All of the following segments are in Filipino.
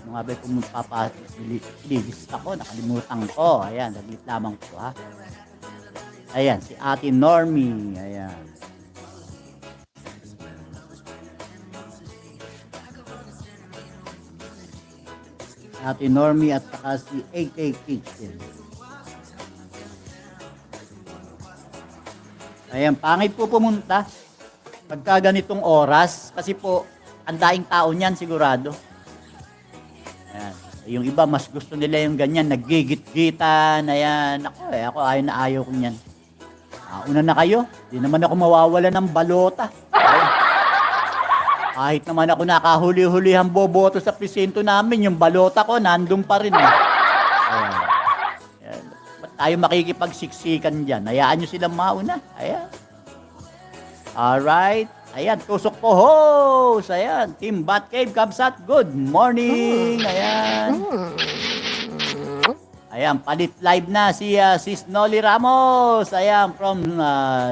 Ano nga ba kung lilista ko, nakalimutan ko. Ayan, saglit lamang po ha. Ayan, si Ate Normie. Ayan. Ate Normie at saka si AK Kitchen. Ayan, pangit po pumunta pagka ganitong oras kasi po ang daing tao niyan sigurado. Ayan. Yung iba mas gusto nila yung ganyan, naggigit-gitan, ayan. Ako ayaw ko niyan. Una na kayo, di naman ako mawawala ng balota. Ayan. Kahit naman ako nakahuli-hulihang boboto sa presinto namin, yung balota ko nandun pa rin. Ayan. Ayan. Ba't tayo makikipagsiksikan dyan? Hayaan nyo silang mauna. Ayan. Alright. Ayan, tusok po host. Ayan, Team Batcave Kabsat, good morning. Ayan. Ayan, palit live na si Sis Noli Ramos. Ayan, from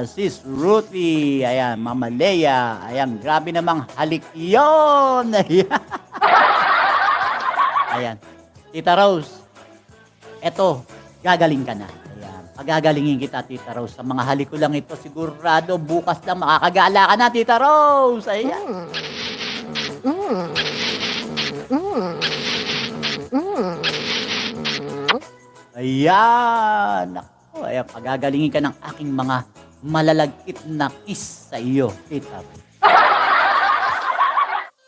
Sis Ruthie. Ayan, Mama Leia. Ayan, grabe namang halik yun. Ayan. Ayan. Tita Rose, eto, gagaling ka na. Ayan, pagagalingin kita, Tita Rose. Sa mga halik ko lang ito, sigurado bukas lang makakagala ka na, Tita Rose. Ayan. Ayan. Ako, ayan, pagagalingin ka ng aking mga malalagkit na kiss sa iyo, Tita Rose.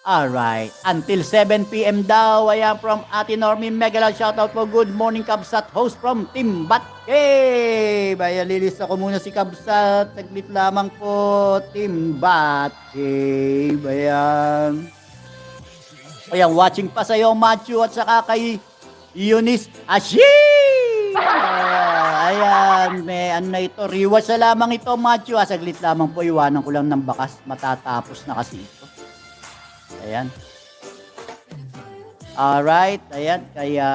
Alright. Until 7 p.m. daw. Ayan, from Ate Normie Megala. Shoutout po. Good morning, Kabsat. Host from Team Batcave. Ayan, lilista ko muna si Kabsat. Saglit lamang po. Team Batcave. Ayan. Ayan, watching pa sa'yo, Matthew. At saka kay Eunice Ashi. Ayan, may ano na ito. Rewatch na lamang ito, Matthew. Saglit lamang po. Iwanan ko lang ng bakas. Matatapos na kasi ito. Ayan. Alright. Ayan. Kaya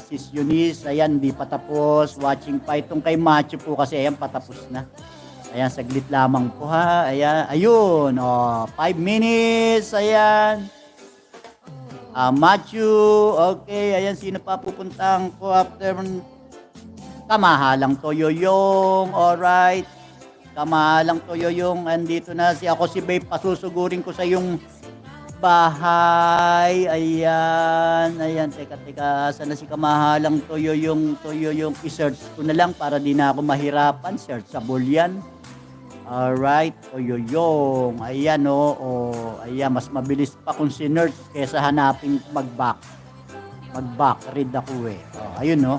Sis Eunice. Ayan. Di pa tapos. Watching pa. Itong kay Matthew po kasi. Ayan. Patapos na. Ayan. Saglit lamang po ha. Ayan. Ayun. 5 minutes. Ayan. Matthew. Okay. Ayan. Sino pa pupuntang ko after Kamahalang Toyoyong. Alright. Kamahalang Toyoyong. Andito na si ako si Babe. Pasusugurin ko sa yung bahay. Ayan. Ayan. Teka. Saan na si Kamahalang Toyoyong? I-search ko na lang para di na ako mahirapan. Searchable yan. Alright. Toyoyong. Ayan Ayan. Mas mabilis pa kung sinerch kesa hanapin mag-back read ako eh. Ayun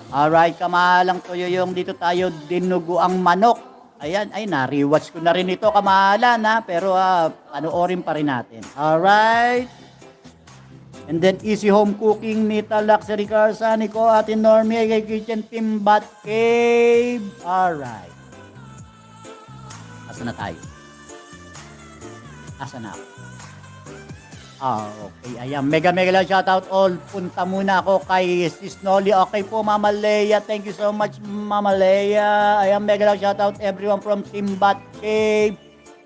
Alright. Kamahalang Toyoyong. Dito tayo dinugo ang manok. Ayan, na-rewatch ko na rin ito, kamahalan ha, pero panoorin pa rin natin. Alright. And then, Easy Home Cooking, Nita Luxury Car, Sanico, Ate Normie, kay Kitchen Team Batcave. Alright. Asa na tayo? Asa na ako? Okay. Ayan, mega lang shoutout all. Punta muna ako kay Sis Noli. Okay po, Mama Leia. Thank you so much, Mama Leia. Ayan, mega lang shoutout everyone from Team Batcave.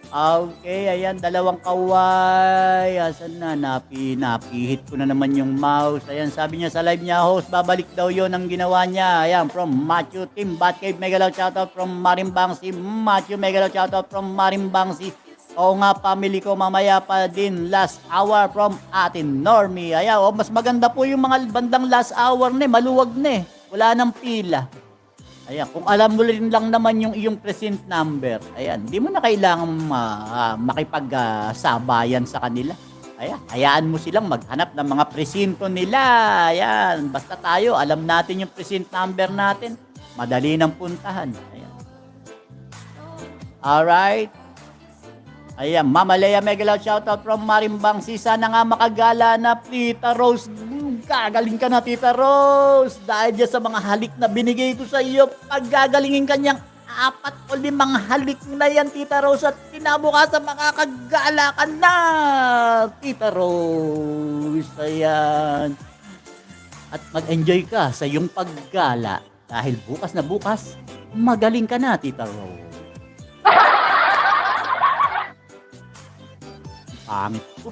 Okay, ayan, dalawang kaway. Asan na? Napihit ko na naman yung mouse. Ayan, sabi niya sa live niya, host, babalik daw yon ang ginawa niya. Ayan, from Matthew, Team Batcave. Mega lang shoutout from Marimbangsi. Matthew, mega lang shoutout from Marimbangsi. Oo nga, family ko, mamaya pa din last hour from Ate Normie. Ayan, mas maganda po yung mga bandang last hour maluwag wala nang pila. Ayan, kung alam mo rin lang naman yung iyong present number, ayan, hindi mo na kailangan makipag-sabayan sa kanila. Ayan, hayaan mo silang maghanap ng mga presinto nila. Ayan, basta tayo, alam natin yung present number natin. Madali nang puntahan. Ayan. Alright. Ayan, Mama Leia, mega loud shoutout from Marimbangsi. Sana nga makagala na, Tita Rose. Gagaling ka na, Tita Rose. Dahil dyan sa mga halik na binigay ko sa iyo, paggagalingin kanyang 4 o 5 halik na yan, Tita Rose. At kinabukasan makakagala ka na, Tita Rose. Ayan. At mag-enjoy ka sa iyong paggala. Dahil bukas na bukas, magaling ka na, Tita Rose. Pangit ko.